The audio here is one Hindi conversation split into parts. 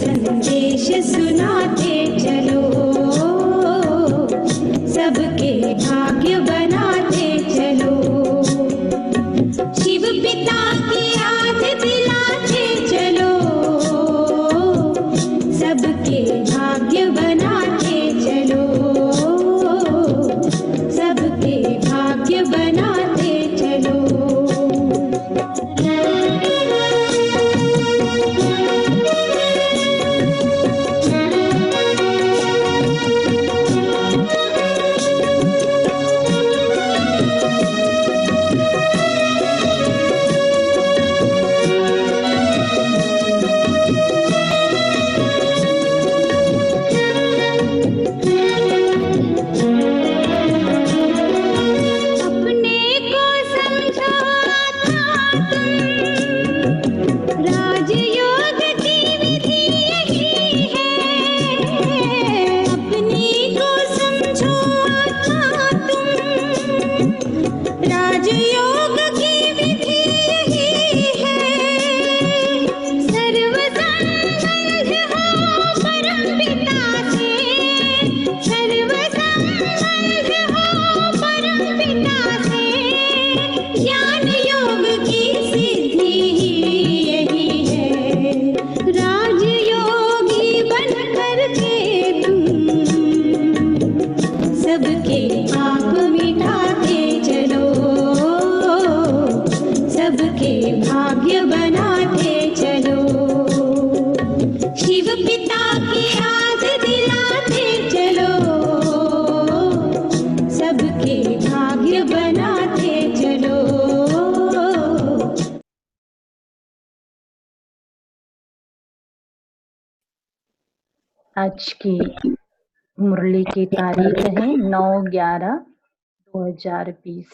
संदेश सुनाते चलो, आज की मुरली की तारीख है 9/11/2020।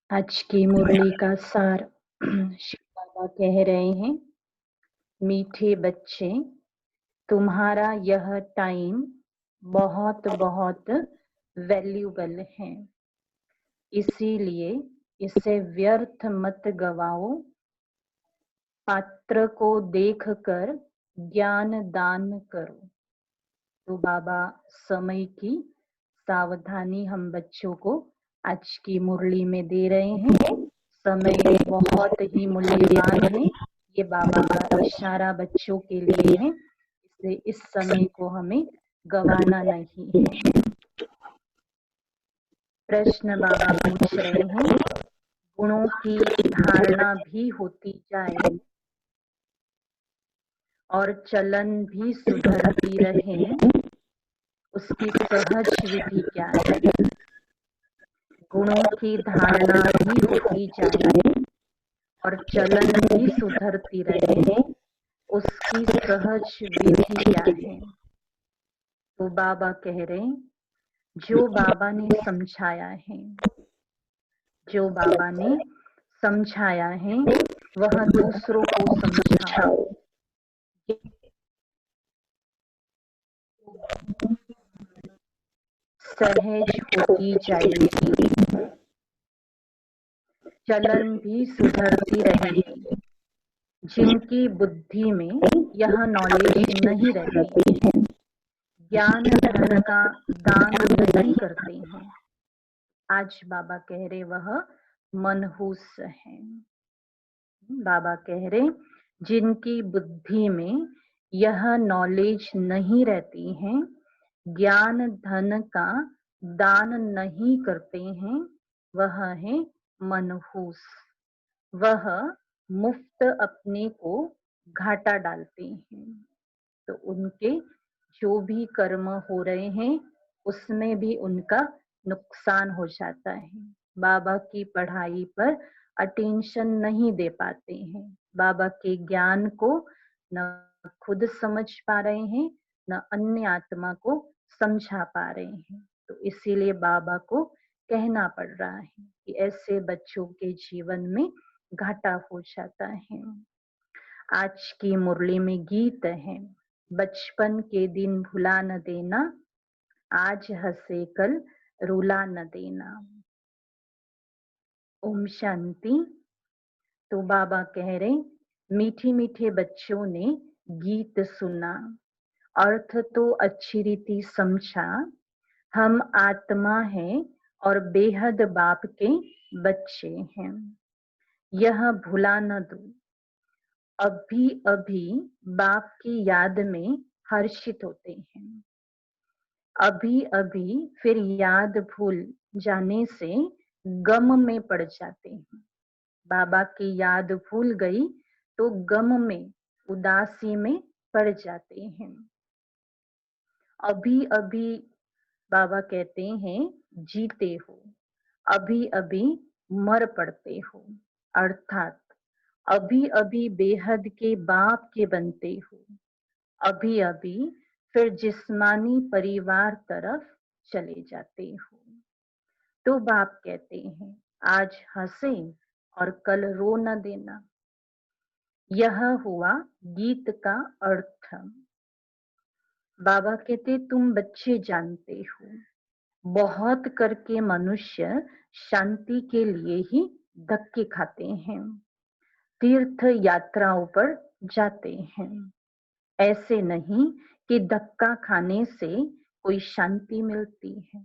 आज की मुरली का सार शिव बाबा कह रहे हैं, मीठे बच्चे, तुम्हारा यह टाइम बहुत बहुत वैल्यूबल है, इसीलिए इसे व्यर्थ मत गवाओ। पात्र को देखकर ज्ञान दान करो। तो बाबा समय की सावधानी हम बच्चों को आज की मुरली में दे रहे हैं। समय बहुत ही मूल्यवान है, ये बाबा का इशारा बच्चों के लिए है, इसलिए इस समय को हमें गवाना नहीं है। प्रश्न बाबा पूछ रहे हैं, गुणों की धारणा भी होती जाए और चलन भी सुधरती रहे, उसकी सहज विधि क्या है? गुणों की धारणा भी होती जाए और चलन भी सुधरती रहे, उसकी सहज विधि क्या है? तो बाबा कह रहे हैं, जो बाबा ने समझाया है, जो बाबा ने समझाया है वह दूसरों को समझाओ। सहज होती जाएगी, चलन भी सुधरती रहेगी। जिनकी बुद्धि में यह नॉलेज नहीं रहती, ज्ञान धन का दान नहीं करते हैं, आज बाबा कह रहे वह मनहूस है। बाबा कह रहे जिनकी बुद्धि में यह नॉलेज नहीं रहती है, ज्ञान धन का दान नहीं करते हैं, वह है मनहूस। वह मुफ्त अपने को घाटा डालते हैं। तो उनके जो भी कर्म हो रहे हैं उसमें भी उनका नुकसान हो जाता है। बाबा की पढ़ाई पर अटेंशन नहीं दे पाते हैं, बाबा के ज्ञान को न खुद समझ पा रहे हैं न अन्य आत्मा को समझा पा रहे हैं। तो इसीलिए बाबा को कहना पड़ रहा है कि ऐसे बच्चों के जीवन में घाटा हो जाता है। आज की मुरली में गीत है, बचपन के दिन भुला न देना, आज हंसे कल रुला न देना। ओम शांति। तो बाबा कह रहे मीठे मीठे बच्चों ने गीत सुना, अर्थ तो अच्छी रीति समझा। हम आत्मा हैं और बेहद बाप के बच्चे हैं, यह भुला न दो। अभी अभी बाप की याद में हर्षित होते हैं, अभी अभी फिर याद भूल जाने से गम में पड़ जाते हैं। बाबा की याद भूल गई तो गम में उदासी में पड़ जाते हैं। अभी अभी बाबा कहते हैं जीते हो, अभी अभी मर पड़ते हो, अर्थात अभी अभी बेहद के बाप के बनते हो, अभी अभी फिर जिस्मानी परिवार तरफ चले जाते हो। तो बाप कहते हैं आज हंसे और कल रो न देना। यह हुआ गीत का अर्थ। बाबा कहते तुम बच्चे जानते हो, बहुत करके मनुष्य शांति के लिए ही धक्के खाते हैं, तीर्थ यात्राओं पर जाते हैं। ऐसे नहीं कि धक्का खाने से कोई शांति मिलती है।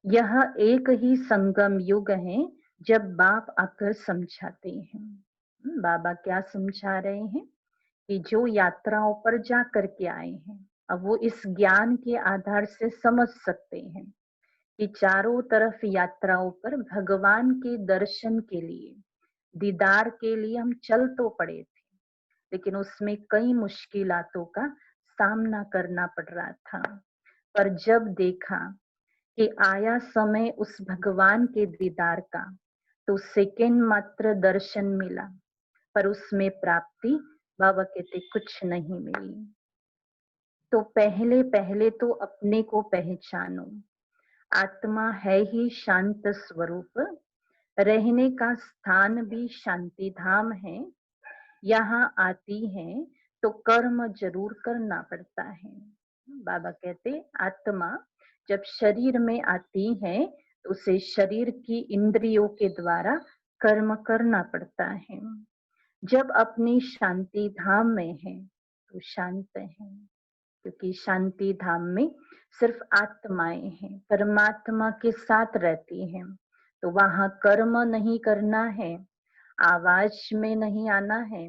यह एक ही संगम युग है जब बाप आकर समझाते हैं। बाबा क्या समझा रहे हैं कि जो यात्राओं पर जा करके आए हैं, अब वो इस ज्ञान के आधार से समझ सकते हैं कि चारों तरफ यात्राओं पर भगवान के दर्शन के लिए, दीदार के लिए हम चल तो पड़े थे, लेकिन उसमें कई मुश्किलातों का सामना करना पड़ रहा था। पर जब देखा कि आया समय उस भगवान के दीदार का, तो सेकेंड मात्र दर्शन मिला, पर उसमें प्राप्ति बाबा कहते कुछ नहीं मिली। तो पहले पहले तो अपने को पहचानो। आत्मा है ही शांत स्वरूप, रहने का स्थान भी शांति धाम है। यहाँ आती है तो कर्म जरूर करना पड़ता है। बाबा कहते आत्मा जब शरीर में आती है तो उसे शरीर की इंद्रियों के द्वारा कर्म करना पड़ता है। जब अपनी शांति धाम में है तो शांत है, क्योंकि शांति धाम में सिर्फ आत्माएं हैं, परमात्मा के साथ रहती हैं। तो वहां कर्म नहीं करना है, आवाज में नहीं आना है,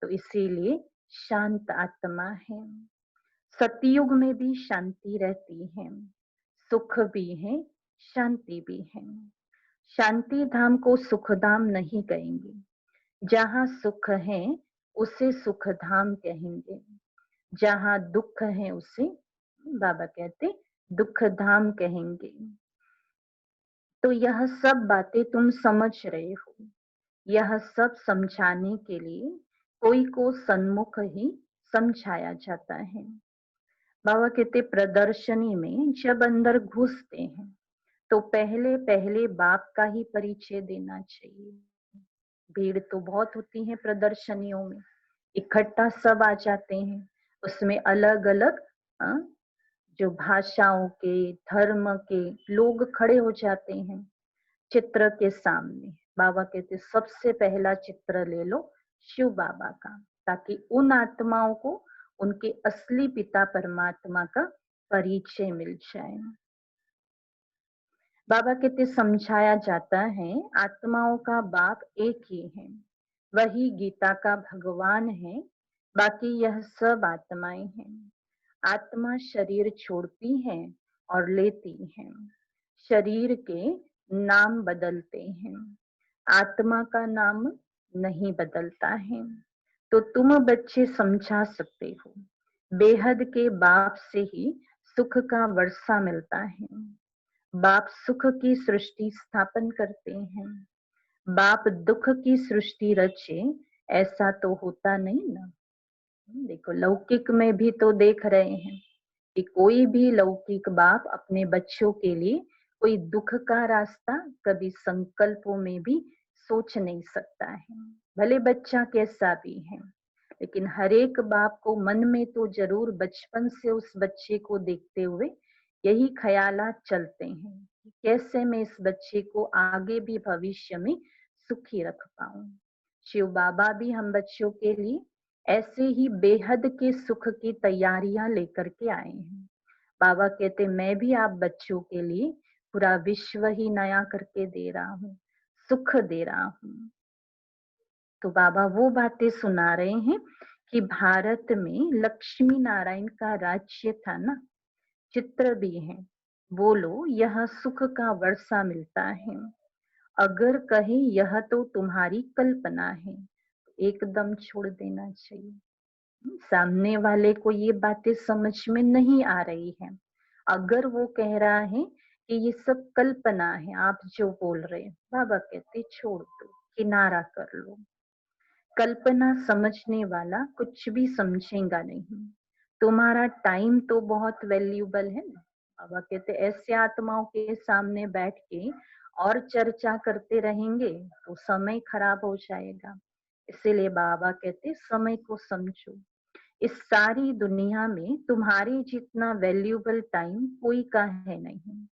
तो इसीलिए शांत आत्मा है। सतयुग में भी शांति रहती है, सुख भी है, शांति भी है। शांति धाम को सुख धाम नहीं कहेंगे। जहाँ सुख है उसे सुख धाम कहेंगे, जहाँ दुख है उसे बाबा कहते दुख धाम कहेंगे। तो यह सब बातें तुम समझ रहे हो, यह सब समझाने के लिए कोई को सन्मुख ही समझाया जाता है। बाबा कहते प्रदर्शनी में जब अंदर घुसते हैं तो पहले पहले बाप का ही परिचय देना चाहिए। भीड़ तो बहुत होती है प्रदर्शनियों में, इकट्ठा सब आ जाते हैं, उसमें अलग अलग जो भाषाओं के धर्म के लोग खड़े हो जाते हैं चित्र के सामने। बाबा कहते सबसे पहला चित्र ले लो शिव बाबा का, ताकि उन आत्माओं को उनके असली पिता परमात्मा का परिचय मिल जाए। बाबा कहते समझाया जाता है आत्माओं का बाप एक ही है, वही गीता का भगवान है, बाकी यह सब आत्माएं हैं। आत्मा शरीर छोड़ती है और लेती है, शरीर के नाम बदलते हैं, आत्मा का नाम नहीं बदलता है। तो तुम बच्चे समझा सकते हो, बेहद के बाप से ही सुख का वर्षा मिलता है। बाप सुख की सृष्टि स्थापन करते हैं, बाप दुख की सृष्टि रचे ऐसा तो होता नहीं ना। देखो लौकिक में भी तो देख रहे हैं कि कोई भी लौकिक बाप अपने बच्चों के लिए कोई दुख का रास्ता कभी संकल्पों में भी सोच नहीं सकता है, भले बच्चा कैसा भी है। लेकिन हर एक बाप को मन में तो जरूर बचपन से उस बच्चे को देखते हुए यही ख्यालात चलते हैं कि कैसे मैं इस बच्चे को आगे भी भविष्य में सुखी रख पाऊं। शिव बाबा भी हम बच्चों के लिए ऐसे ही बेहद के सुख की तैयारियां लेकर के आए हैं। बाबा कहते मैं भी आप बच्चों के लिए पूरा विश्व ही नया करके दे रहा हूँ, सुख दे रहा हूँ। तो बाबा वो बातें सुना रहे हैं कि भारत में लक्ष्मी नारायण का राज्य था ना, चित्र भी है, बोलो यह सुख का वर्षा मिलता है। अगर कहे यह तो तुम्हारी कल्पना है तो एकदम छोड़ देना चाहिए। सामने वाले को ये बातें समझ में नहीं आ रही है, अगर वो कह रहा है कि ये सब कल्पना है आप जो बोल रहे हैं, बाबा कहते छोड़ दो, किनारा कर लो। कल्पना समझने वाला कुछ भी समझेगा नहीं। तुम्हारा टाइम तो बहुत वैल्यूबल है ना। बाबा कहते ऐसे आत्माओं के सामने बैठ के और चर्चा करते रहेंगे तो समय खराब हो जाएगा। इसीलिए बाबा कहते समय को समझो। इस सारी दुनिया में तुम्हारे जितना वैल्यूबल टाइम कोई का है नहीं।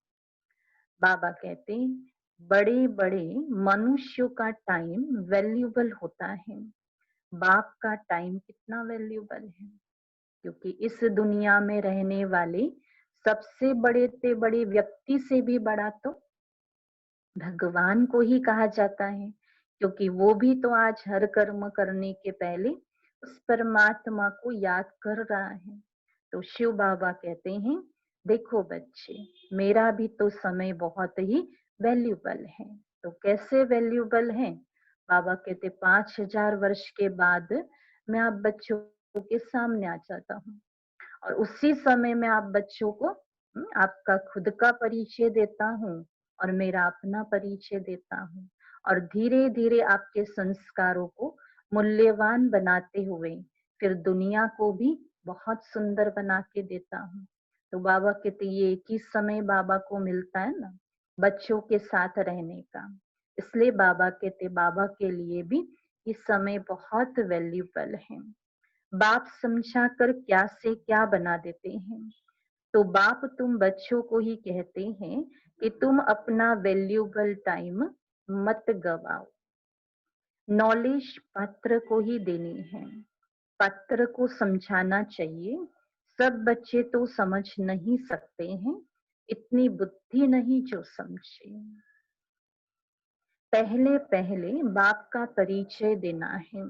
बाबा कहते बड़े बड़े मनुष्यों का टाइम वैल्यूबल होता है, बाप का टाइम कितना वैल्यूबल है। क्योंकि इस दुनिया में रहने वाले सबसे बड़े से बड़े व्यक्ति से भी बड़ा तो भगवान को ही कहा जाता है, क्योंकि वो भी तो आज हर कर्म करने के पहले उस परमात्मा को याद कर रहा है। तो शिव बाबा कहते हैं देखो बच्चे, मेरा भी तो समय बहुत ही वैल्यूबल है। तो कैसे वैल्यूबल है? बाबा कहते 5000 वर्ष के बाद मैं आप बच्चों के सामने आ जाता हूँ और उसी समय में आप बच्चों को आपका खुद का परिचय देता हूँ और मेरा अपना परिचय देता हूँ, और धीरे धीरे आपके संस्कारों को मूल्यवान बनाते हुए फिर दुनिया को भी बहुत सुंदर बना के देता हूँ। तो बाबा कहते ये एक ही समय बाबा को मिलता है ना बच्चों के साथ रहने का, इसलिए बाबा कहते बाबा के लिए भी ये समय बहुत वैल्यूबल है। बाप समझा कर क्या से क्या बना देते हैं। तो बाप तुम बच्चों को ही कहते हैं कि तुम अपना वैल्यूबल टाइम मत गवाओ। नॉलेज पत्र को ही देनी है, पत्र को समझाना चाहिए। सब बच्चे तो समझ नहीं सकते हैं, इतनी बुद्धि नहीं जो समझे। पहले पहले बाप का परिचय देना है।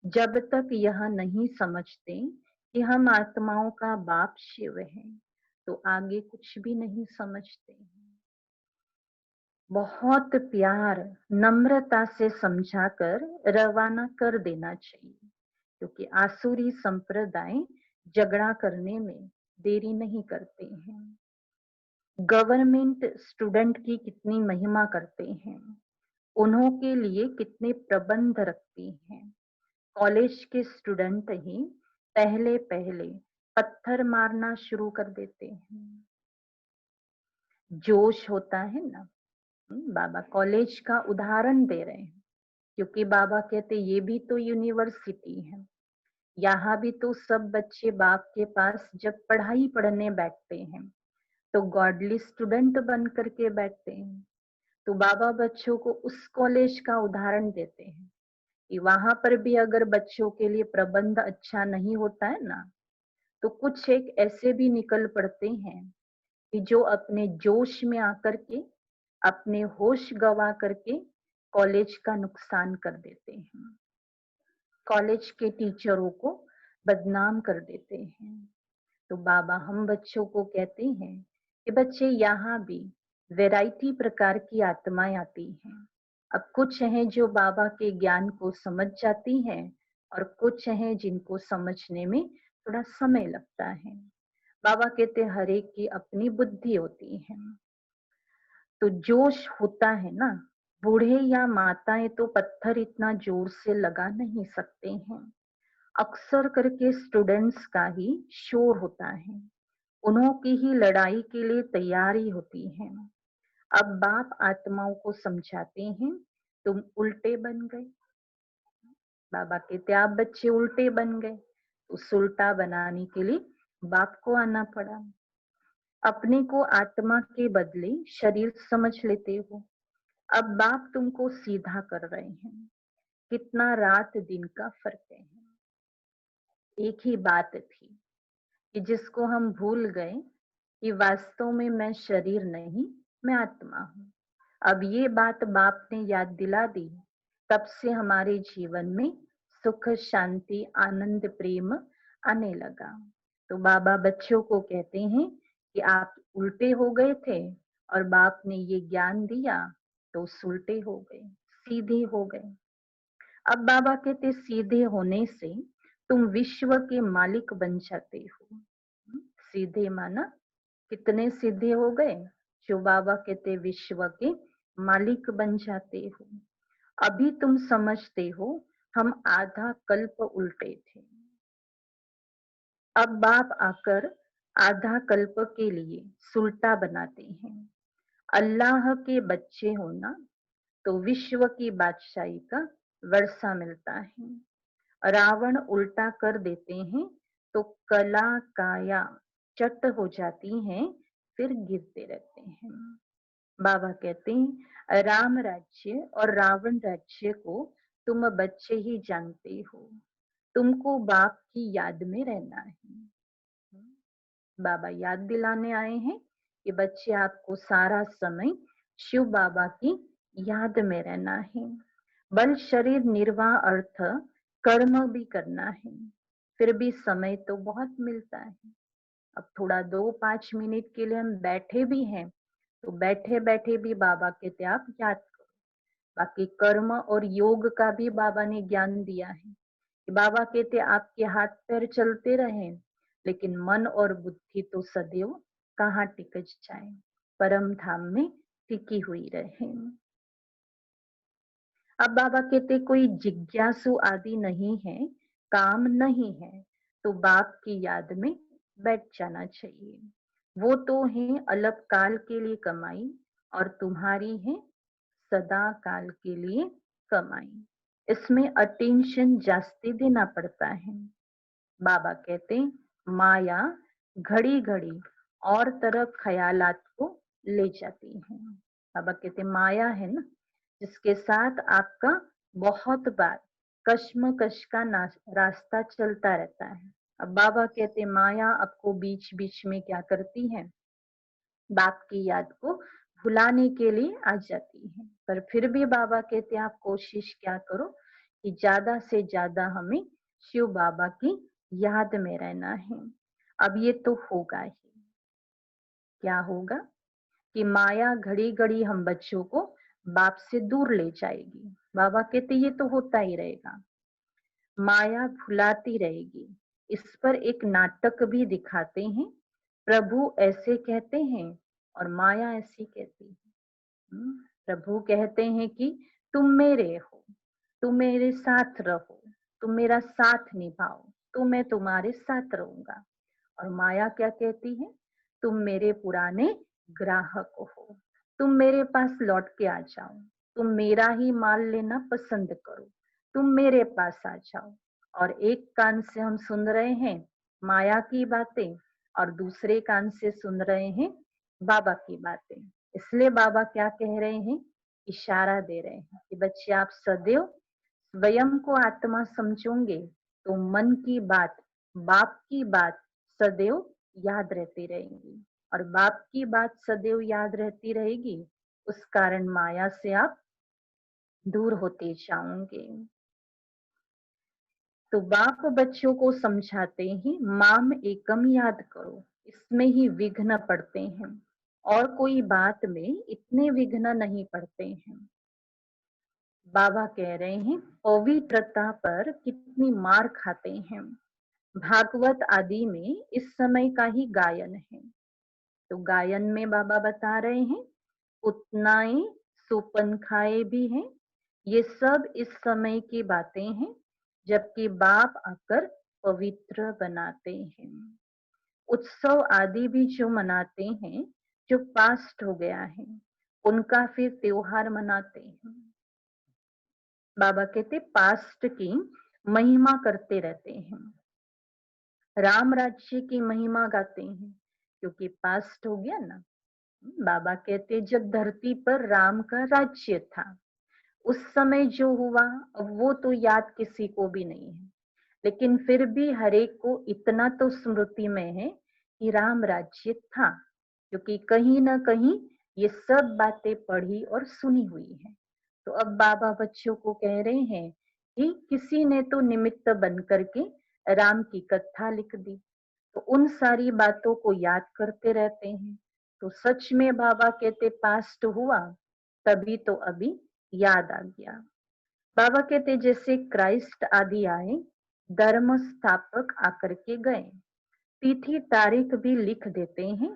जब तक यह नहीं समझते कि हम आत्माओं का बाप शिव है, तो आगे कुछ भी नहीं समझते। बहुत प्यार नम्रता से समझाकर रवाना कर देना चाहिए, क्योंकि आसुरी संप्रदाय झगड़ा करने में देरी नहीं करते हैं। गवर्नमेंट स्टूडेंट की कितनी महिमा करते हैं, उन्हों के लिए कितने प्रबंध रखती हैं। कॉलेज के स्टूडेंट ही पहले पहले पत्थर मारना शुरू कर देते हैं। जोश होता है ना। बाबा कॉलेज का उदाहरण दे रहे हैं, क्योंकि बाबा कहते ये भी तो यूनिवर्सिटी है। यहाँ भी तो सब बच्चे बाप के पास जब पढ़ाई पढ़ने बैठते हैं तो गॉडली स्टूडेंट बन करके बैठते हैं। तो बाबा बच्चों को उस कॉलेज का उदाहरण देते हैं कि वहां पर भी अगर बच्चों के लिए प्रबंध अच्छा नहीं होता है ना, तो कुछ एक ऐसे भी निकल पड़ते हैं कि जो अपने जोश में आकर के अपने होश गवा करके कॉलेज का नुकसान कर देते हैं, कॉलेज के टीचरों को बदनाम कर देते हैं। तो बाबा हम बच्चों को कहते हैं कि बच्चे यहाँ भी वैरायटी प्रकार की आत्माएं आती हैं। अब कुछ हैं जो बाबा के ज्ञान को समझ जाती हैं और कुछ हैं जिनको समझने में थोड़ा समय लगता है। बाबा कहते हर एक की अपनी बुद्धि होती है। तो जोश होता है ना, बूढ़े या माताएं तो पत्थर इतना जोर से लगा नहीं सकते हैं। अक्सर करके स्टूडेंट्स का ही शोर होता है, उन्हों की ही लड़ाई के लिए तैयारी होती है। अब बाप आत्माओं को समझाते हैं तुम उल्टे बन गए। बाबा कहते आप बच्चे उल्टे बन गए, उस उल्टा बनाने के लिए बाप को आना पड़ा। अपने को आत्मा के बदले शरीर समझ लेते हो। अब बाप तुमको सीधा कर रहे हैं। कितना रात दिन का फर्क है। एक ही बात थी कि जिसको हम भूल गए कि वास्तव में मैं शरीर नहीं, मैं आत्मा हूँ। अब ये बात बाप ने याद दिला दी, तब से हमारे जीवन में सुख शांति आनंद प्रेम आने लगा। तो बाबा बच्चों को कहते हैं कि आप उल्टे हो गए थे और बाप ने ये ज्ञान दिया तो उल्टे हो गए, सीधे हो गए। अब बाबा कहते सीधे होने से तुम विश्व के मालिक बन जाते हो। सीधे माना कितने सीधे हो गए, जो बाबा कहते विश्व के मालिक बन जाते हो। अभी तुम समझते हो हम आधा कल्प उल्टे थे। अब बाप आकर आधा कल्प के लिए सुल्टा बनाते हैं। अल्लाह के बच्चे होना तो विश्व की बादशाही का वर्षा मिलता है। रावण उल्टा कर देते हैं तो कला काया चट हो जाती हैं, फिर गिरते रहते हैं। बाबा कहते हैं राम राज्य और रावण राज्य को तुम बच्चे ही जानते हो, तुमको बाप की याद में रहना है। बाबा याद दिलाने आए हैं कि बच्चे आपको सारा समय शिव बाबा की याद में रहना है। बल शरीर निर्वाह अर्थ कर्म भी करना है, फिर भी समय तो बहुत मिलता है। अब थोड़ा 2-5 मिनट के लिए हम बैठे भी हैं तो बैठे बैठे भी बाबा कहते आप याद करो। बाकी कर्म और योग का भी बाबा ने ज्ञान दिया है कि बाबा कहते आपके हाथ पैर चलते रहे लेकिन मन और बुद्धि तो सदैव कहाँ टिक जाए, परम धाम में टिकी हुई रहे। अब बाबा कहते कोई जिज्ञासु आदि नहीं है, काम नहीं है तो बाप की याद में बैठ जाना चाहिए। वो तो है अलग काल के लिए कमाई और तुम्हारी है सदा काल के लिए कमाई। इसमें अटेंशन जास्ती देना पड़ता है। बाबा कहते माया घड़ी घड़ी और तरफ ख्यालात को ले जाती है। बाबा कहते माया है ना, जिसके साथ आपका बहुत बार कश्मकश का रास्ता चलता रहता है। अब बाबा कहते माया आपको बीच बीच में क्या करती है, बाप की याद को भुलाने के लिए आ जाती है। पर फिर भी बाबा कहते आप कोशिश क्या करो कि ज्यादा से ज्यादा हमें शिव बाबा की याद में रहना है। अब ये तो होगा ही। क्या होगा कि माया घड़ी घड़ी हम बच्चों को बाप से दूर ले जाएगी। बाबा कहते ये तो होता ही रहेगा, माया भुलाती रहेगी। इस पर एक नाटक भी दिखाते हैं। प्रभु ऐसे कहते हैं और माया ऐसी कहती है। प्रभु कहते हैं कि तुम मेरे हो, तुम मेरे साथ रहो, तुम मेरा साथ निभाओ, तो मैं तुम्हारे साथ रहूंगा। और माया क्या कहती है, तुम मेरे पुराने ग्राहक हो, तुम मेरे पास लौट के आ जाओ, तुम मेरा ही माल लेना पसंद करो, तुम मेरे पास आ जाओ। और एक कान से हम सुन रहे हैं माया की बातें और दूसरे कान से सुन रहे हैं बाबा की बातें। इसलिए बाबा क्या कह रहे हैं, इशारा दे रहे हैं कि बच्चे आप सदैव स्वयं को आत्मा समझोगे तो मन की बात, बाप की बात सदैव याद रहती रहेगी। और बाप की बात सदैव याद रहती रहेगी, उस कारण माया से आप दूर होते जाओगे। तो बाप बच्चों को समझाते ही माम एकम याद करो, इसमें ही विघ्न पड़ते हैं और कोई बात में इतने विघ्न नहीं पड़ते हैं। बाबा कह रहे हैं पवित्रता पर कितनी मार खाते हैं। भागवत आदि में इस समय का ही गायन है। तो गायन में बाबा बता रहे हैं उतनाई सुपनखाए भी हैं, ये सब इस समय की बातें हैं जबकि बाप आकर पवित्र बनाते हैं। उत्सव आदि भी जो मनाते हैं, जो पास्ट हो गया है, उनका फिर त्योहार मनाते हैं। बाबा कहते पास्ट की महिमा करते रहते हैं, राम राज्य की महिमा गाते हैं, क्योंकि पास्ट हो गया ना। बाबा कहते जब धरती पर राम का राज्य था, उस समय जो हुआ अब वो तो याद किसी को भी नहीं है, लेकिन फिर भी हरेक को इतना तो स्मृति में है कि राम राज्य था, क्योंकि कहीं ना कहीं ये सब बातें पढ़ी और सुनी हुई है। तो अब बाबा बच्चों को कह रहे हैं कि किसी ने तो निमित्त बन करके राम की कथा लिख दी, तो उन सारी बातों को याद करते रहते हैं। तो सच में बाबा कहते पास्ट हुआ, तभी तो अभी याद आ गया। बाबा कहते जैसे क्राइस्ट आदि आए, धर्म स्थापक आकर के गए, तिथि तारीख भी लिख देते हैं,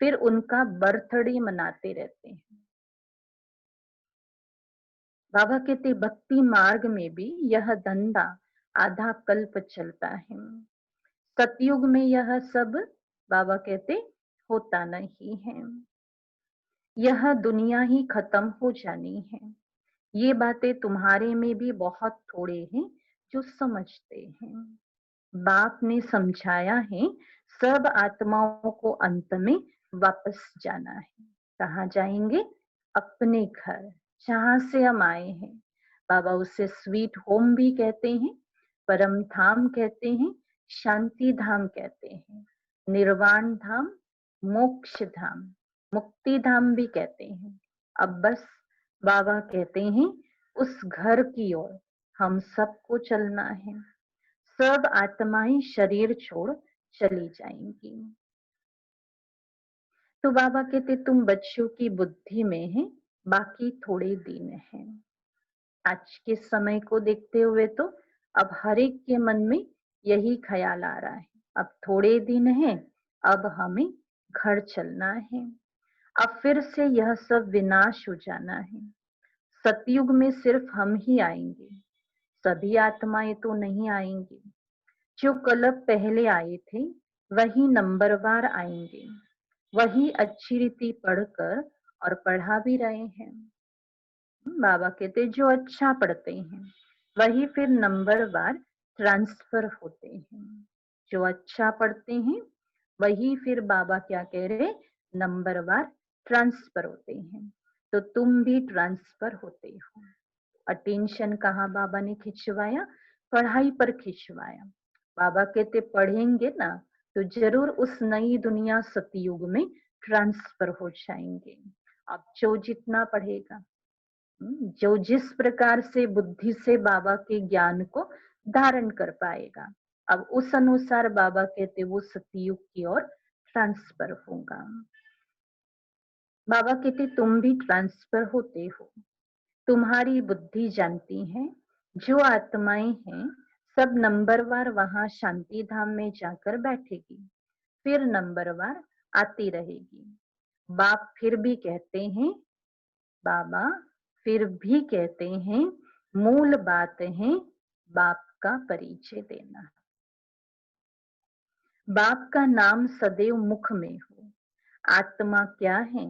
फिर उनका बर्थडे मनाते रहते हैं। बाबा कहते भक्ति मार्ग में भी यह धंधा आधा कल्प चलता है। सतयुग में यह सब बाबा कहते होता नहीं है, यह दुनिया ही खत्म हो जानी है। ये बातें तुम्हारे में भी बहुत थोड़े हैं जो समझते हैं। बाप ने समझाया है सब आत्माओं को अंत में वापस जाना है। कहाँ जाएंगे, अपने घर जहां से हम आए हैं। बाबा उसे स्वीट होम भी कहते हैं, परम धाम कहते हैं, शांति धाम कहते हैं, निर्वाण धाम, मोक्ष धाम, मुक्ति धाम भी कहते हैं। अब बस बाबा कहते हैं उस घर की ओर हम सबको चलना है। सब आत्माएं शरीर छोड़ चली जाएंगी। तो बाबा कहते तुम बच्चों की बुद्धि में है, बाकी थोड़े दिन हैं। आज के समय को देखते हुए तो अब हर एक के मन में यही ख्याल आ रहा है, अब थोड़े दिन हैं, अब हमें घर चलना है, अब फिर से यह सब विनाश हो जाना है। सतयुग में सिर्फ हम ही आएंगे, सभी आत्माएं तो नहीं आएंगी। जो कलप पहले आए थे वही नंबरवार आएंगे, वही अच्छी रीति पढ़कर और पढ़ा भी रहे हैं। बाबा कहते जो अच्छा पढ़ते हैं वही फिर नंबरवार ट्रांसफर होते हैं। जो अच्छा पढ़ते हैं वही फिर बाबा क्या कह रहे, नंबरवार ट्रांसफर होते हैं। तो तुम भी ट्रांसफर होते हो। अटेंशन कहाँ बाबा ने खिंचवाया, पढ़ाई पर खिंचवाया। बाबा कहते पढ़ेंगे ना तो जरूर उस नई दुनिया सतयुग में ट्रांसफर हो जाएंगे। अब जो जितना पढ़ेगा, जो जिस प्रकार से बुद्धि से बाबा के ज्ञान को धारण कर पाएगा, अब उस अनुसार बाबा कहते वो सतयुग की ओर ट्रांसफर होगा। बाबा कहते तुम भी ट्रांसफर होते हो। तुम्हारी बुद्धि जानती है जो आत्माएं हैं सब नंबरवार वहां शांति धाम में जाकर बैठेगी, फिर नंबरवार आती रहेगी। बाप फिर भी कहते हैं, बाबा फिर भी कहते हैं मूल बात है बाप का परिचय देना। बाप का नाम सदैव मुख में हो। आत्मा क्या है,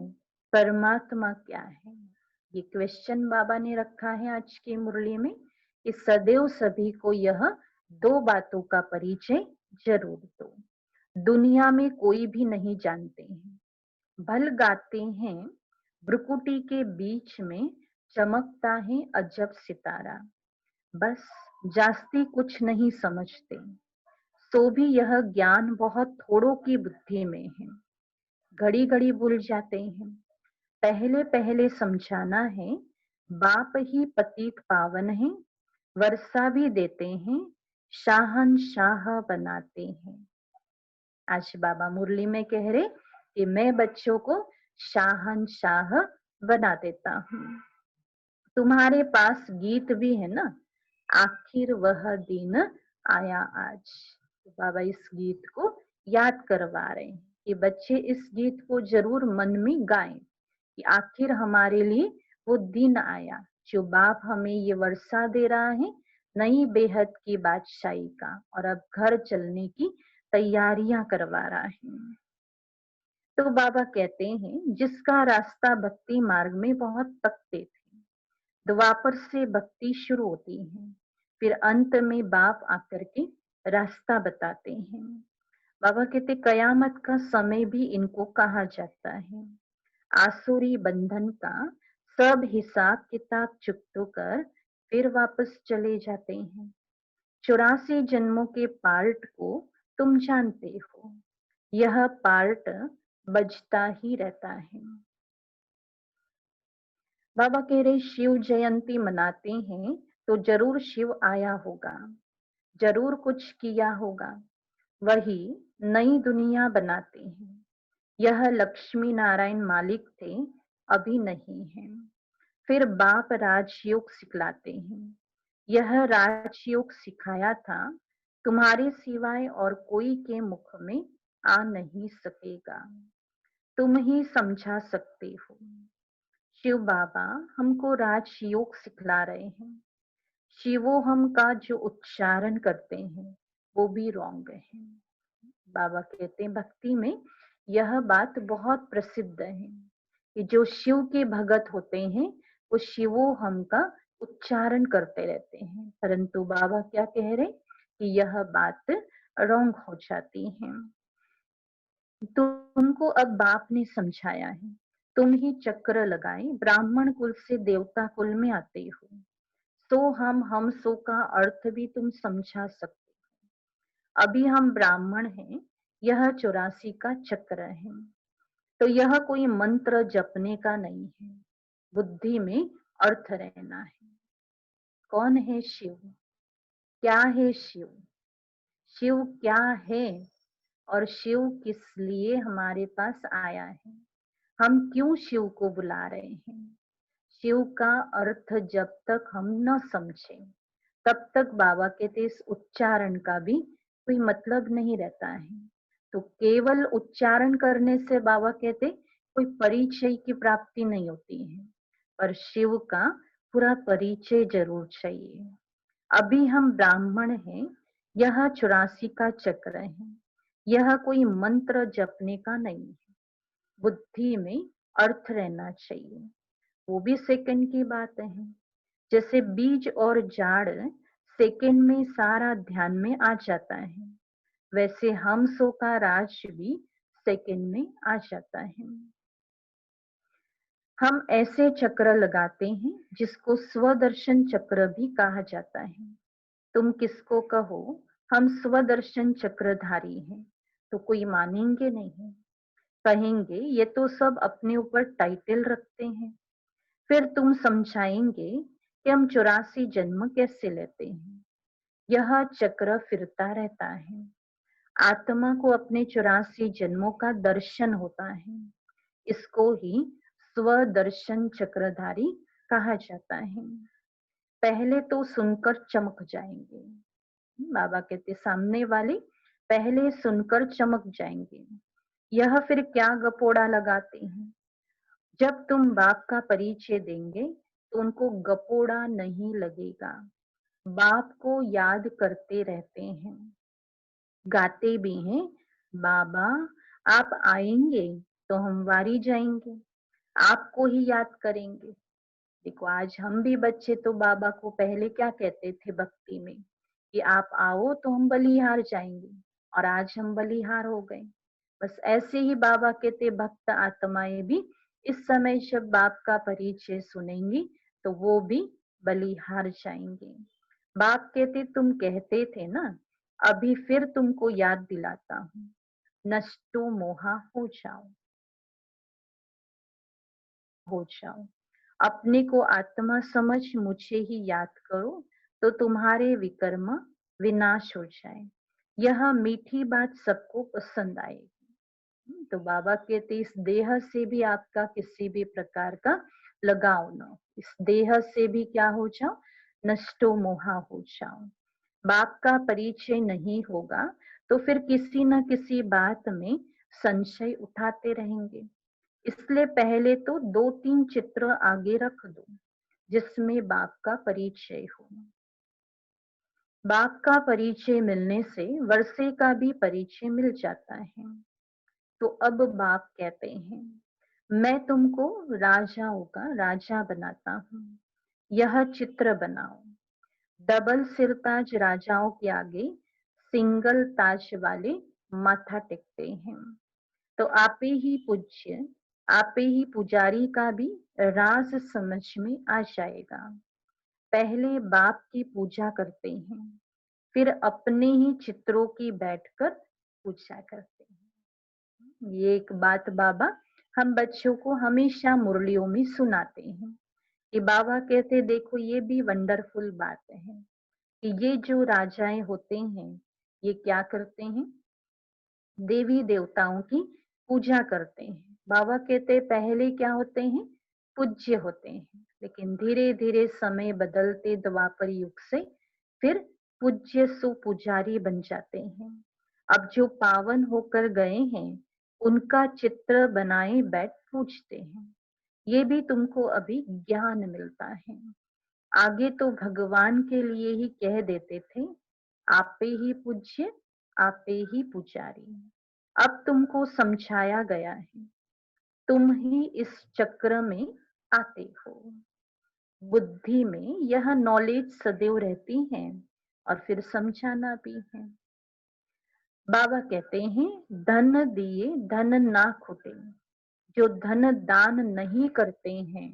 परमात्मा क्या है, ये क्वेश्चन बाबा ने रखा है आज की मुरली में कि सदैव सभी को यह दो बातों का परिचय जरूर दो। दुनिया में कोई भी नहीं जानते हैं। भल गाते हैं भ्रुकुटी के बीच में चमकता है अजब सितारा, बस जास्ती कुछ नहीं समझते। तो भी यह ज्ञान बहुत थोड़ों की बुद्धि में है, घड़ी घड़ी भूल जाते हैं। पहले पहले समझाना है बाप ही पतित पावन है, वर्षा भी देते हैं, शाहनशाह बनाते हैं। आज बाबा मुरली में कह रहे कि मैं बच्चों को शाहनशाह बना देता हूँ। तुम्हारे पास गीत भी है ना, आखिर वह दिन आया आज। तो बाबा इस गीत को याद करवा रहे हैं कि बच्चे इस गीत को जरूर मन में गाएं कि आखिर हमारे लिए वो दिन आया जो बाप हमें ये वर्षा दे रहा है नई बेहद की बादशाही का, और अब घर चलने की तैयारियां करवा रहा है। तो बाबा कहते हैं जिसका रास्ता भक्ति मार्ग में बहुत तकते थे, द्वापर से भक्ति शुरू होती है, फिर अंत में बाप आकर के रास्ता बताते हैं। बाबा कहते कयामत का समय भी इनको कहा जाता है। आसुरी बंधन का सब हिसाब किताब चुकतो कर फिर वापस चले जाते हैं। 84 जन्मों के पार्ट को तुम जानते हो, यह पार्ट बजता ही रहता है। बाबा कह रहे शिव जयंती मनाते हैं तो जरूर शिव आया होगा, जरूर कुछ किया होगा, वही नई दुनिया बनाते हैं। यह लक्ष्मी नारायण मालिक थे, अभी नहीं है। फिर बाप राजयोग सिखलाते हैं। यह राजयोग सिखाया था, तुम्हारे सिवाय और कोई के मुख में आ नहीं सकेगा, तुम ही समझा सकते हो। शिव बाबा हमको राजयोग सिखला रहे हैं। शिवो हम का जो उच्चारण करते हैं वो भी रॉन्ग है। बाबा कहते हैं भक्ति में यह बात बहुत प्रसिद्ध है कि जो शिव के भगत होते हैं वो शिवो हम का उच्चारण करते रहते हैं, परंतु बाबा क्या कह रहे कि यह बात रॉन्ग हो जाती है। तुमको अब बाप ने समझाया है, तुम ही चक्र लगाए ब्राह्मण कुल से देवता कुल में आते हो। सो हम सो का अर्थ भी तुम समझा सकते हो। अभी हम ब्राह्मण हैं, यह 84 का चक्र है। तो यह कोई मंत्र जपने का नहीं है, बुद्धि में अर्थ रहना है। कौन है शिव, क्या है शिव, शिव क्या है, और शिव किस लिए हमारे पास आया है, हम क्यों शिव को बुला रहे हैं। शिव का अर्थ जब तक हम न समझे तब तक बाबा कहते इस उच्चारण का भी कोई मतलब नहीं रहता है। तो केवल उच्चारण करने से बाबा कहते कोई परिचय की प्राप्ति नहीं होती है, पर शिव का पूरा परिचय जरूर चाहिए। अभी हम ब्राह्मण हैं, यह 84 का चक्र है। यह कोई मंत्र जपने का नहीं है। बुद्धि में अर्थ रहना चाहिए। वो भी सेकंड की बात है। जैसे बीज और जाड़ सेकंड में सारा ध्यान में आ जाता है, वैसे हम सो का राज भी सेकंड में आ जाता है। हम ऐसे चक्र लगाते हैं जिसको स्वदर्शन चक्र भी कहा जाता है। तुम किसको कहो हम स्वदर्शन चक्रधारी हैं तो कोई मानेंगे नहीं, कहेंगे ये तो सब अपने ऊपर टाइटल रखते हैं। फिर तुम समझाएंगे कि हम 84 जन्म कैसे लेते हैं। यह चक्र फिरता रहता है। आत्मा को अपने 84 जन्मों का दर्शन होता है। इसको ही स्वदर्शन चक्रधारी कहा जाता है। पहले तो सुनकर चमक जाएंगे। बाबा कहते सामने वाले पहले सुनकर चमक जाएंगे। यह फिर क्या गपोड़ा लगाते हैं। जब तुम बाप का परिचय देंगे तो उनको गपोड़ा नहीं लगेगा। बाप को याद करते रहते हैं, गाते भी हैं, बाबा आप आएंगे तो हम वारी जाएंगे, आपको ही याद करेंगे। देखो आज हम भी बच्चे तो बाबा को पहले क्या कहते थे भक्ति में कि आप आओ तो हम बलिहार जाएंगे, और आज हम बलिहार हो गए। बस ऐसे ही बाबा कहते भक्त आत्माएं भी इस समय जब बाप का परिचय सुनेंगी तो वो भी बलिहार जाएंगे। बाप कहते तुम कहते थे ना, अभी फिर तुमको याद दिलाता हूँ, नष्टो मोहा हो जाओ, हो जाओ। अपने को आत्मा समझ मुझे ही याद करो तो तुम्हारे विकर्म विनाश हो जाए। यह मीठी बात सबको पसंद आएगी। तो बाबा कहते इस देह से भी आपका किसी भी प्रकार का लगाव न हो। इस देह से भी क्या हो जाओ, नष्टो मोहा हो जाओ। बाप का परिचय नहीं होगा तो फिर किसी न किसी बात में संशय उठाते रहेंगे। इसलिए पहले तो 2-3 चित्र आगे रख दो जिसमें बाप का परिचय हो। बाप का परिचय मिलने से वर्षे का भी परिचय मिल जाता है। तो अब बाप कहते हैं मैं तुमको राजाओं का राजा बनाता हूँ, यह चित्र बनाओ। डबल सिरताज राजाओं के आगे सिंगल ताज वाले माथा टेकते हैं। तो आपे ही पूज्य, आपे ही पुजारी का भी राज समझ में आ जाएगा। पहले बाप की पूजा करते हैं, फिर अपने ही चित्रों की बैठकर पूजा करते हैं। ये एक बात बाबा हम बच्चों को हमेशा मुरलियों में सुनाते हैं कि बाबा कहते देखो ये भी वंडरफुल बात है कि ये जो राजाएं होते हैं ये क्या करते हैं, देवी देवताओं की पूजा करते हैं। बाबा कहते पहले क्या होते हैं, पूज्य होते हैं, लेकिन धीरे धीरे समय बदलते द्वापर युग से फिर पूज्य सुपुजारी बन जाते हैं। अब जो पावन होकर गए हैं उनका चित्र बनाए बैठ पूजते हैं। ये भी तुमको अभी ज्ञान मिलता है। आगे तो भगवान के लिए ही कह देते थे आपे ही पूज्य, आपे ही पुजारी। अब तुमको समझाया गया है, तुम ही इस चक्र में आते हो। बुद्धि में यह नॉलेज सदैव रहती है और फिर समझाना भी है। बाबा कहते हैं धन दिए धन ना खुटे। जो धन दान नहीं करते हैं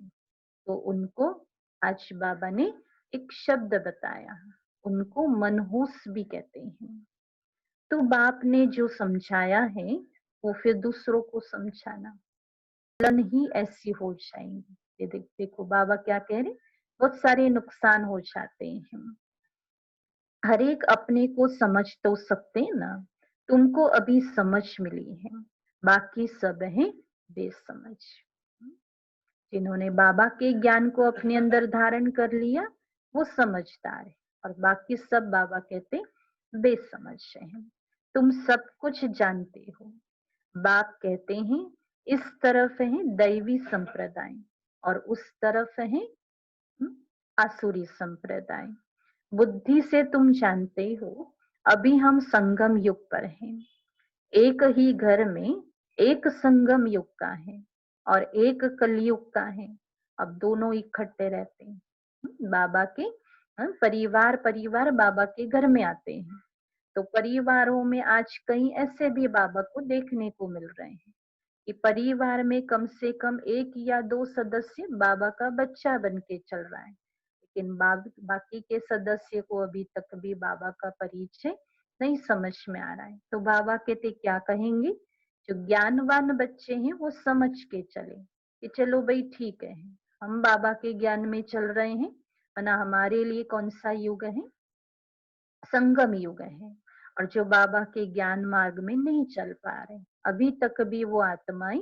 तो उनको आज बाबा ने एक शब्द बताया, उनको मनहूस भी कहते हैं। तो बाप ने जो समझाया है वो फिर दूसरों को समझाना, फलन ही ऐसी हो जाएंगी। ये देखो बाबा क्या कह रहे, बहुत सारे नुकसान हो जाते हैं। हर एक अपने को समझ तो सकते हैं ना, तुमको अभी समझ मिली है, बाकी सब है बेसमझ। जिन्होंने बाबा के ज्ञान को अपने अंदर धारण कर लिया वो समझदार है, और बाकी सब बाबा कहते बेसमझ हैं। तुम सब कुछ जानते हो। बाप कहते हैं इस तरफ है दैवी संप्रदाय और उस तरफ है आसुरी संप्रदाय। बुद्धि से तुम जानते हो अभी हम संगम युग पर हैं। एक ही घर में एक संगम युग का है और एक कलयुग का है। अब दोनों इकट्ठे रहते हैं। बाबा के परिवार परिवार बाबा के घर में आते हैं। तो परिवारों में आज कई ऐसे भी बाबा को देखने को मिल रहे हैं कि परिवार में कम से कम एक या दो सदस्य बाबा का बच्चा बन के चल रहा है, लेकिन बाकी के सदस्य को अभी तक भी बाबा का परिचय नहीं समझ में आ रहा है। तो बाबा कहते क्या कहेंगे, जो ज्ञानवान बच्चे हैं वो समझ के चले कि चलो भाई ठीक है, हम बाबा के ज्ञान में चल रहे हैं, वरना हमारे लिए कौन सा युग है, संगम युग है। और जो बाबा के ज्ञान मार्ग में नहीं चल पा रहे, अभी तक भी वो आत्माएं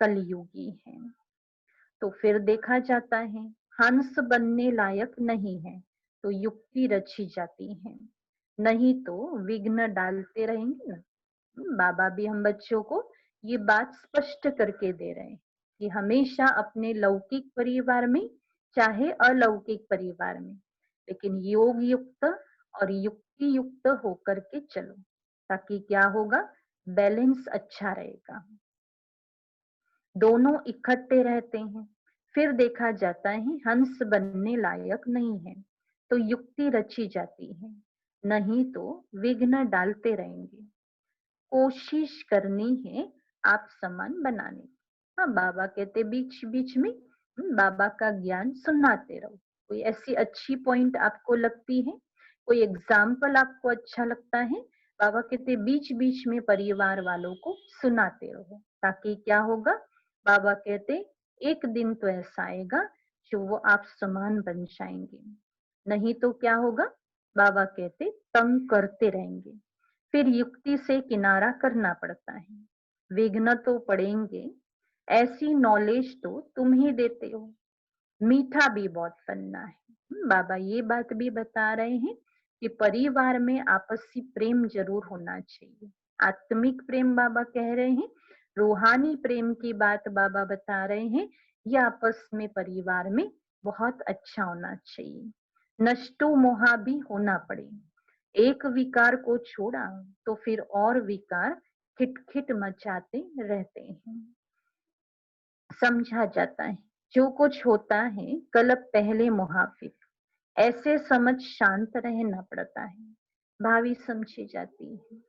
कलयुगी हैं। तो फिर देखा जाता है हंस बनने लायक नहीं है तो युक्ति रची जाती है, नहीं तो विघ्न डालते रहेंगे ना। बाबा भी हम बच्चों को ये बात स्पष्ट करके दे रहे हैं कि हमेशा अपने लौकिक परिवार में चाहे अलौकिक परिवार में, लेकिन योग युक्त और युक्ति युक्त होकर के चलो, ताकि क्या होगा, बैलेंस अच्छा रहेगा। दोनों इकट्ठे रहते हैं। फिर देखा जाता है हंस बनने लायक नहीं है तो युक्ति रची जाती है, नहीं तो विघ्न डालते रहेंगे। कोशिश करनी है आप समान बनाने की। हाँ, बाबा कहते बीच बीच में बाबा का ज्ञान सुनाते रहो। कोई ऐसी अच्छी पॉइंट आपको लगती है, कोई एग्जाम्पल आपको अच्छा लगता है, बाबा कहते बीच बीच में परिवार वालों को सुनाते रहो, ताकि क्या होगा, बाबा कहते एक दिन तो ऐसा आएगा जो वो आप समान बन जाएंगे, नहीं तो क्या होगा, बाबा कहते तंग करते रहेंगे। फिर युक्ति से किनारा करना पड़ता है, विघ्न तो पड़ेंगे, ऐसी नॉलेज तो तुम ही देते हो, मीठा भी बहुत बनना है। बाबा ये बात भी बता रहे हैं कि परिवार में आपसी प्रेम जरूर होना चाहिए। आत्मिक प्रेम बाबा कह रहे हैं, रूहानी प्रेम की बात बाबा बता रहे हैं, यह आपस में परिवार में बहुत अच्छा होना चाहिए। नष्टो मोहा भी होना पड़े, एक विकार को छोड़ा तो फिर और विकार खिटखिट मचाते रहते हैं। समझा जाता है जो कुछ होता है कल पहले मुहाफिज, ऐसे समझ शांत रहना पड़ता है, भावी समझी जाती है।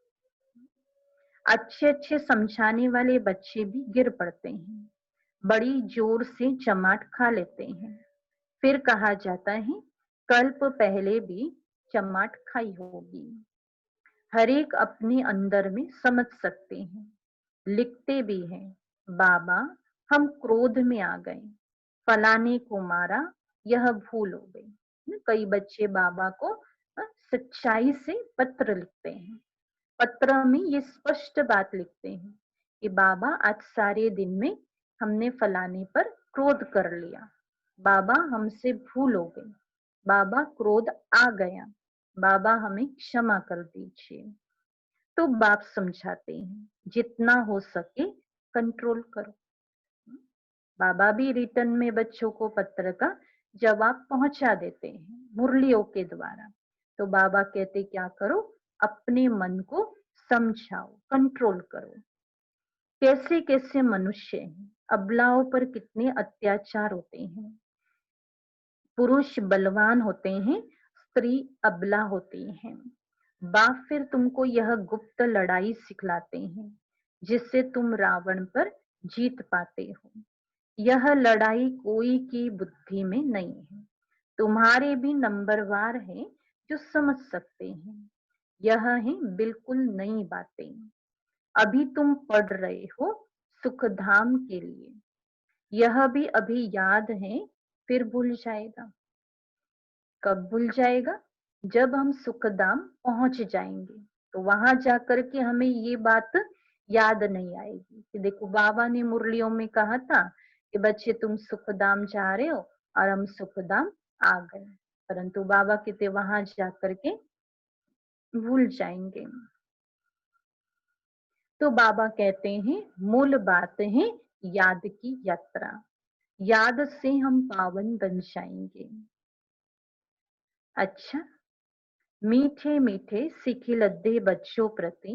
अच्छे अच्छे समझाने वाले बच्चे भी गिर पड़ते हैं, बड़ी जोर से चमाट खा लेते हैं, फिर कहा जाता है कल्प पहले भी चमाट खाई होगी। हर एक अपने अंदर में समझ सकते हैं, लिखते भी हैं, बाबा हम क्रोध में आ गए, फलाने को मारा, यह भूल हो गई। कई बच्चे बाबा को सच्चाई से पत्र लिखते हैं, पत्र में ये स्पष्ट बात लिखते हैं कि बाबा आज सारे दिन में हमने फलाने पर क्रोध कर लिया, बाबा हमसे भूल हो गई, बाबा क्रोध आ गया, बाबा हमें क्षमा कर दीजिए। तो बाप समझाते हैं जितना हो सके कंट्रोल करो। बाबा भी रिटर्न में बच्चों को पत्र का जवाब पहुंचा देते हैं मुरलियों के द्वारा। तो बाबा कहते क्या करो, अपने मन को समझाओ, कंट्रोल करो। कैसे कैसे मनुष्य हैं, अबलाओं पर कितने अत्याचार होते हैं, पुरुष बलवान होते हैं, स्त्री अबला होती है। बाप फिर तुमको यह गुप्त लड़ाई सिखलाते हैं जिससे तुम रावण पर जीत पाते हो। यह लड़ाई कोई की बुद्धि में नहीं है, तुम्हारे भी नंबरवार हैं जो समझ सकते हैं। यह है बिल्कुल नई बातें, अभी तुम पढ़ रहे हो सुखधाम के लिए, यह भी अभी याद है फिर भूल जाएगा। कब भूल जाएगा, जब हम सुखधाम पहुंच जाएंगे, तो वहां जाकर के हमें ये बात याद नहीं आएगी कि देखो बाबा ने मुरलियों में कहा था कि बच्चे तुम सुखधाम जा रहे हो, और हम सुखधाम आ गए, परंतु बाबा कहते वहां जाकर के भूल जाएंगे। तो बाबा कहते हैं मूल बात है याद की यात्रा, याद से हम पावन बन जाएंगे। अच्छा, मीठे मीठे सिखिलद्दे बच्चों प्रति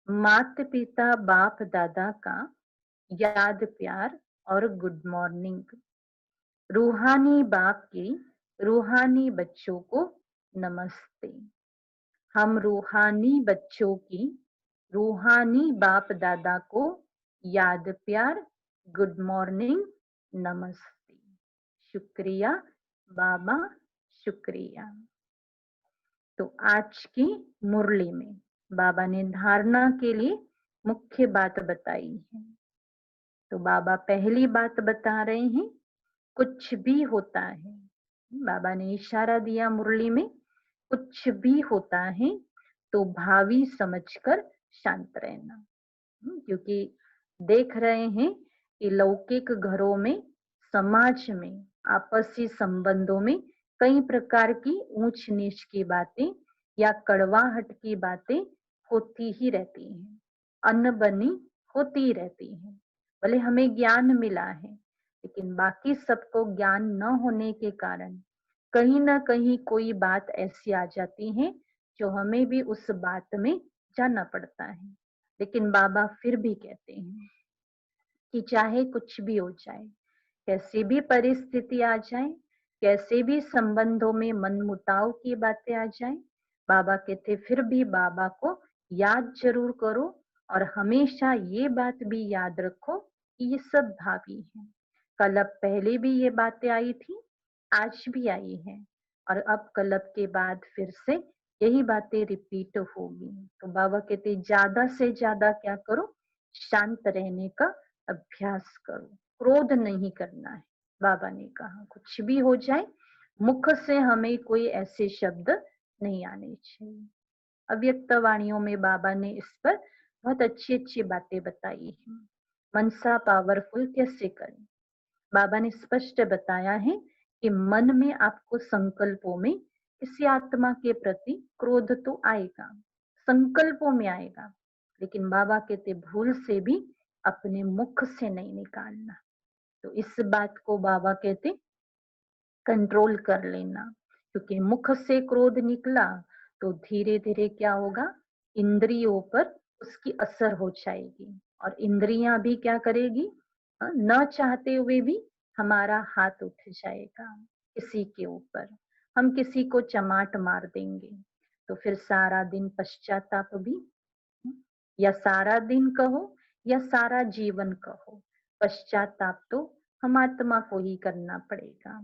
माता पिता बाप दादा का याद प्यार और गुड मॉर्निंग। रूहानी बाप की रूहानी बच्चों को नमस्ते। हम रूहानी बच्चों की रूहानी बाप दादा को याद प्यार, गुड मॉर्निंग, नमस्ते। शुक्रिया बाबा, शुक्रिया। तो आज की मुरली में बाबा ने धारणा के लिए मुख्य बात बताई है। तो बाबा पहली बात बता रहे हैं, कुछ भी होता है, बाबा ने इशारा दिया मुरली में, कुछ भी होता है तो भावी समझकर शांत रहना। क्योंकि देख रहे हैं कि लौकिक घरों में, समाज में, आपसी संबंधों में कई प्रकार की ऊंच नीच की बातें या कड़वाहट की बातें होती ही रहती हैं, अनबनी होती रहती हैं। भले हमें ज्ञान मिला है, लेकिन बाकी सबको ज्ञान न होने के कारण कहीं ना कहीं कोई बात ऐसी आ जाती है जो हमें भी उस बात में जाना पड़ता है। लेकिन बाबा फिर भी कहते हैं कि चाहे कुछ भी हो जाए, कैसी भी परिस्थिति आ जाए, कैसे भी संबंधों में मनमुटाव की बातें आ जाए, बाबा कहते फिर भी बाबा को याद जरूर करो और हमेशा ये बात भी याद रखो कि ये सब भावी है। कल अब पहले भी ये बातें आई थी, आज भी आई है, और अब कलब के बाद फिर से यही बातें रिपीट होगी। तो बाबा कहते ज्यादा से ज्यादा क्या करो, शांत रहने का अभ्यास करो, क्रोध नहीं करना है। बाबा ने कहा कुछ भी हो जाए, मुख से हमें कोई ऐसे शब्द नहीं आने चाहिए। अव्यक्त वाणियों में बाबा ने इस पर बहुत अच्छी अच्छी बातें बताई है। मनसा पावरफुल कैसे करें, बाबा ने स्पष्ट बताया है कि मन में आपको संकल्पों में किसी आत्मा के प्रति क्रोध तो आएगा, संकल्पों में आएगा, लेकिन बाबा कहते भूल से भी अपने मुख से नहीं निकालना। तो इस बात को बाबा कहते कंट्रोल कर लेना, क्योंकि मुख से क्रोध निकला तो धीरे धीरे क्या होगा, इंद्रियों पर उसकी असर हो जाएगी और इंद्रियां भी क्या करेगी, न चाहते हुए भी हमारा हाथ उठ जाएगा किसी के ऊपर, हम किसी को चमाट मार देंगे, तो फिर सारा दिन पश्चाताप भी, या सारा दिन कहो या सारा जीवन कहो, पश्चाताप तो हम आत्मा को ही करना पड़ेगा।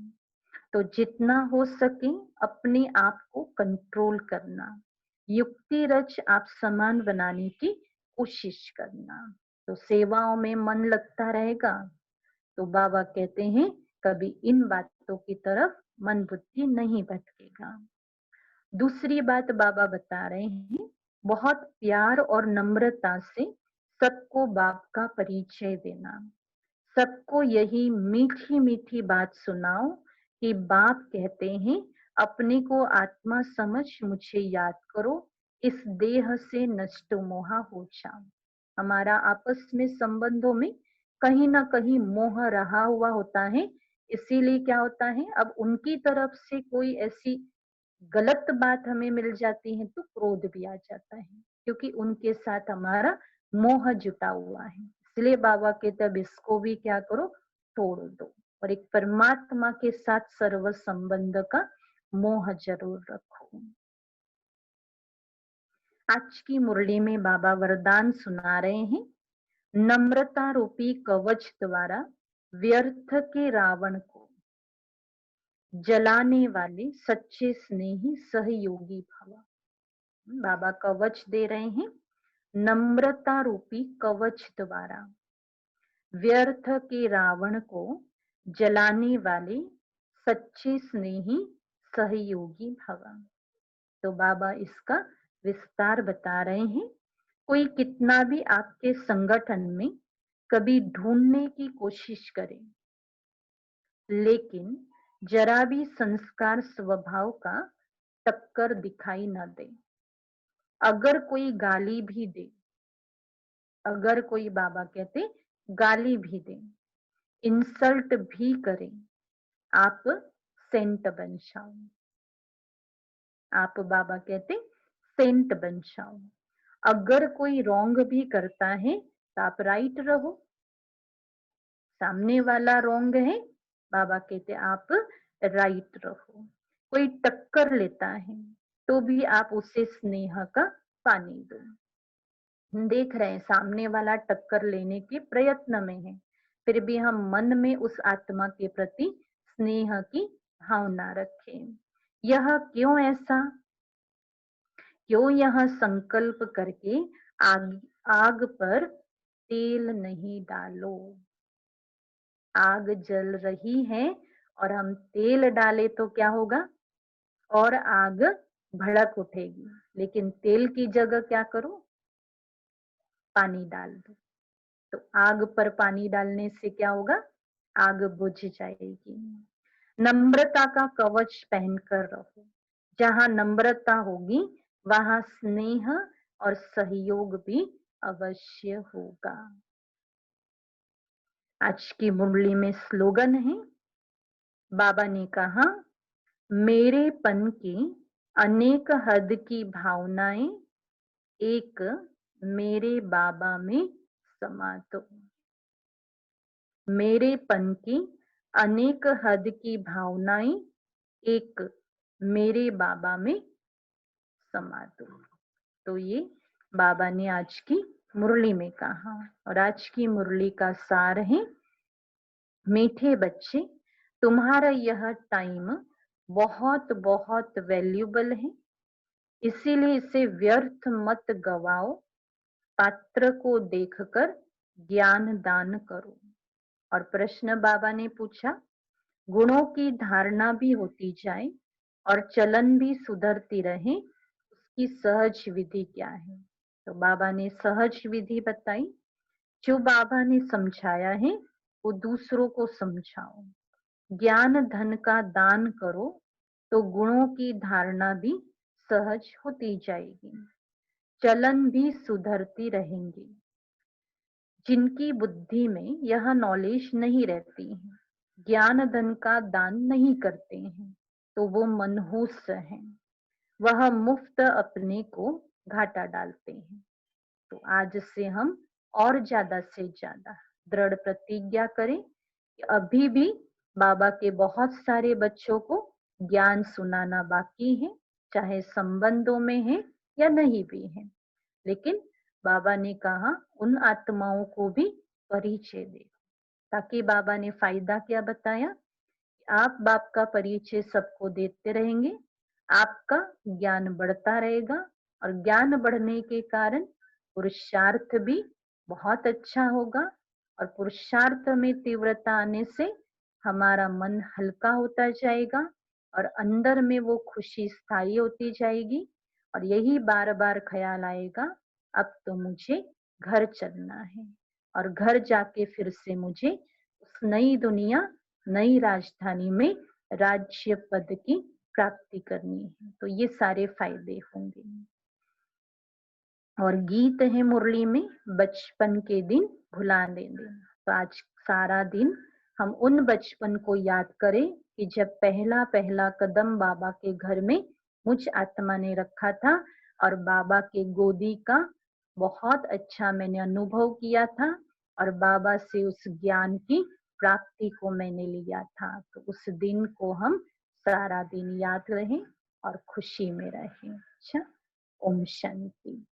तो जितना हो सके अपने आप को कंट्रोल करना, युक्ति रच आप समान बनाने की कोशिश करना, तो सेवाओं में मन लगता रहेगा। तो बाबा कहते हैं कभी इन बातों की तरफ मन बुद्धि नहीं भटकेगा। दूसरी बात बाबा बता रहे हैं, बहुत प्यार और नम्रता से सबको बाप का परिचय देना, सबको यही मीठी मीठी बात सुनाओ कि बाप कहते हैं अपने को आत्मा समझ मुझे याद करो, इस देह से नष्ट मोहा हो जाओ। हमारा आपस में संबंधों में कहीं ना कहीं मोह रहा हुआ होता है, इसीलिए क्या होता है, अब उनकी तरफ से कोई ऐसी गलत बात हमें मिल जाती है तो क्रोध भी आ जाता है, क्योंकि उनके साथ हमारा मोह जुटा हुआ है। इसलिए बाबा के तब इसको भी क्या करो, तोड़ दो और एक परमात्मा के साथ सर्व संबंध का मोह जरूर रखो। आज की मुरली में बाबा वरदान सुना रहे हैं, नम्रता रूपी कवच द्वारा व्यर्थ के रावण को जलाने वाले सच्चे स्नेही सहयोगी भव। बाबा कवच दे रहे हैं, नम्रता रूपी कवच द्वारा व्यर्थ के रावण को जलाने वाले सच्चे स्नेही सहयोगी भव। तो बाबा इसका विस्तार बता रहे हैं, कोई कितना भी आपके संगठन में कभी ढूंढने की कोशिश करे, लेकिन जरा भी संस्कार स्वभाव का टक्कर दिखाई न दे, अगर कोई गाली भी दे, अगर कोई बाबा कहते गाली भी दे, इंसल्ट भी करे, आप सेंट बन जाओ। आप बाबा कहते सेंट बन जाओ। अगर कोई रॉन्ग भी करता है तो आप राइट रहो। सामने वाला रॉन्ग है, बाबा कहते आप राइट रहो। कोई टक्कर लेता है तो भी आप उसे स्नेह का पानी दो। देख रहे हैं सामने वाला टक्कर लेने के प्रयत्न में है, फिर भी हम मन में उस आत्मा के प्रति स्नेह की भावना रखें। यह क्यों ऐसा? क्यों यह संकल्प करके आग आग पर तेल नहीं डालो। आग जल रही है और हम तेल डाले तो क्या होगा? और आग भड़क उठेगी। लेकिन तेल की जगह क्या करो? पानी डाल दो। तो आग पर पानी डालने से क्या होगा? आग बुझ जाएगी। नम्रता का कवच पहनकर रहो। जहां नम्रता होगी वहां स्नेह और सहयोग भी अवश्य होगा। आज की मुरली में स्लोगन है, बाबा ने कहा, मेरेपन की अनेक हद की भावनाएं एक मेरे बाबा में समा दो। मेरेपन की अनेक हद की भावनाएं एक मेरे बाबा में समा दो। तो ये बाबा ने आज की मुरली में कहा। और आज की मुरली का सार है, मीठे बच्चे, तुम्हारा यह टाइम बहुत बहुत वैल्यूबल है, इसीलिए इसे व्यर्थ मत गवाओ। पात्र को देखकर ज्ञान दान करो। और प्रश्न बाबा ने पूछा, गुणों की धारणा भी होती जाए और चलन भी सुधरती रहे, उसकी सहज विधि क्या है? तो बाबा ने सहज विधि बताई। जो बाबा ने समझाया है वो दूसरों को समझाओ। ज्ञान धन का दान करो तो गुणों की धारणा भी सहज होती जाएगी, चलन भी सुधरती रहेंगी। जिनकी बुद्धि में यह नॉलेज नहीं रहती है, ज्ञान धन का दान नहीं करते हैं, तो वो मनहूस हैं। वह मुफ्त अपने को घाटा डालते हैं। तो आज से हम और ज्यादा से ज्यादा दृढ़ प्रतिज्ञा करें कि अभी भी बाबा के बहुत सारे बच्चों को ज्ञान सुनाना बाकी है, चाहे संबंधों में है या नहीं भी है। लेकिन बाबा ने कहा उन आत्माओं को भी परिचय दे। ताकि बाबा ने फायदा क्या बताया? आप बाप का परिचय सबको देते रहेंगे, आपका ज्ञान बढ़ता रहेगा और ज्ञान बढ़ने के कारण पुरुषार्थ भी बहुत अच्छा होगा। और पुरुषार्थ में तीव्रता आने से हमारा मन हल्का होता जाएगा और अंदर में वो खुशी स्थायी होती जाएगी। और यही बार बार ख्याल आएगा, अब तो मुझे घर चलना है और घर जाके फिर से मुझे उस नई दुनिया, नई राजधानी में राज्य पद की प्राप्ति करनी है। तो ये सारे फायदे होंगे। और गीत है मुरली में, बचपन के दिन भुला देंगे। तो आज सारा दिन हम उन बचपन को याद करें कि जब पहला पहला कदम बाबा के घर में मुझ आत्मा ने रखा था और बाबा के गोदी का बहुत अच्छा मैंने अनुभव किया था और बाबा से उस ज्ञान की प्राप्ति को मैंने लिया था। तो उस दिन को हम सारा दिन याद रहें और खुशी में रहें। अच्छा, ओम शांति।